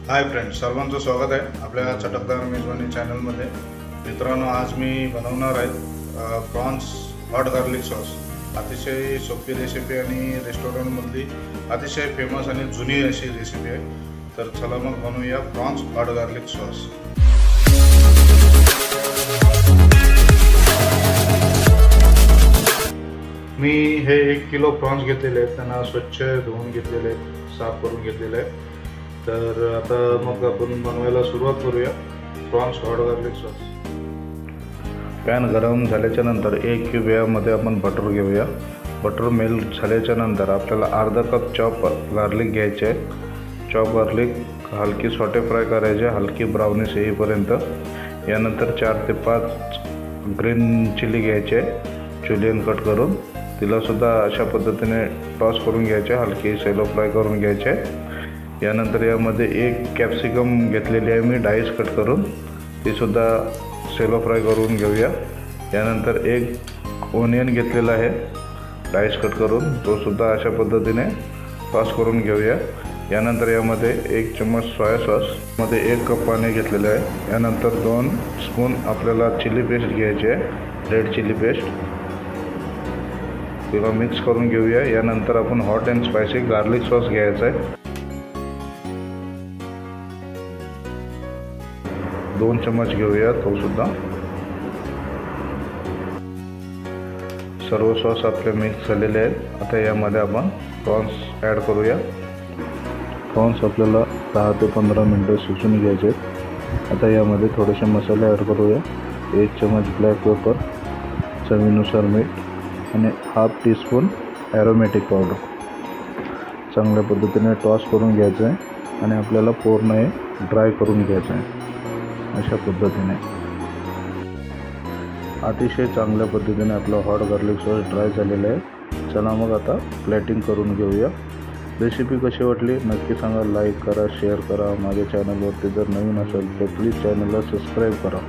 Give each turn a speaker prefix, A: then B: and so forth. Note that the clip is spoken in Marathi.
A: हाय फ्रेंड्स, सर्वांचं स्वागत आहे आपल्या चटकदार मेजवानी चॅनलमध्ये। मित्रांनो, आज मी बनवणार आहे प्रॉन्स हॉट गार्लिक सॉस। अतिशय सोपी रेसिपी आणि रेस्टॉरंटमधली अतिशय फेमस आणि जुनी अशी रेसिपी आहे। तर चला मग बनवूया प्रॉन्स हॉट गार्लिक सॉस। मी हे 1 किलो प्रॉन्स घेतलेले आहेत, त्यांना स्वच्छ धुवून घेतलेले आहेत, साफ करून घेतलेले आहेत। तर आता मग आपण बनवायला सुरुवात करूया prawns hot garlic sauce. Pan गरम झाल्याच्या नंतर 1 क्यूब यामध्ये आपण बटर घेऊया। बटर मेल्ट झाल्याच्या नंतर आपल्याला अर्धा कप चॉप गार्लिक घ्यायचे आहे। चॉप गार्लिक हलकी सॉटे फ्राय करायचे, हलकी ब्राउनिश येईपर्यंत। यानंतर 4 ते 5 ग्रीन चिली घ्यायचे, जुलियन कट करून तिला सुद्धा अशा पद्धतीने टॉस करून घ्यायचे, हलकी सेलो फ्राय करून घ्यायचे। यानंतर यामध्ये 1 कॅप्सिकम घेतलेली आहे मी डाईस कट करून, ती सुद्धा सेलो फ्राय करून घेऊया। यानंतर 1 ओनियन घेतलेला आहे डाईस कट करून, तो सुद्धा अशा पद्धतीने टॉस करून घेऊया। यानंतर यामध्ये 1 चम्मच सोया सॉस मध्ये 1 कप पाणी घेतलेले आहे। यानंतर 2 स्पून आपल्याला चिली पेस्ट घ्यायची आहे, रेड चिली पेस्ट, तिला मिक्स करून घेऊया। यानंतर आपण hot and spicy garlic sauce घ्यायचा आहे, 2 चम्मच घेऊया तो सुद्धा। सर्व सॉस आपले मिक्स झालेले आहेत। आता यामध्ये आपण प्रॉन्स ॲड करूया। प्रॉन्स आपल्याला 10 ते 15 मिनिटं शिजवून घ्यायचे आहेत। आता यामध्ये थोडेसे मसाले ॲड करूया। 1 चम्मच ब्लॅक पेपर, चवीनुसार मीठ आणि हाफ टीस्पून ॲरोमॅटिक पावडर। चांगल्या पद्धतीने टॉस करून घ्यायचं आहे आणि आपल्याला पूर्ण हे ड्राय करून घ्यायचं आहे अशा पद्धतीने। अतिशय चांगल्या पद्धतीने आपला हॉट गार्लिक सॉस ड्राय झालेला आहे। चला मग आता प्लेटिंग करून घेऊया। रेसिपी कशी वाटली नक्की सांगा, लाईक करा, शेअर करा। माझ्या चॅनलवरती जर नवीन असेल तर प्लीज चॅनलला सबस्क्राईब करा।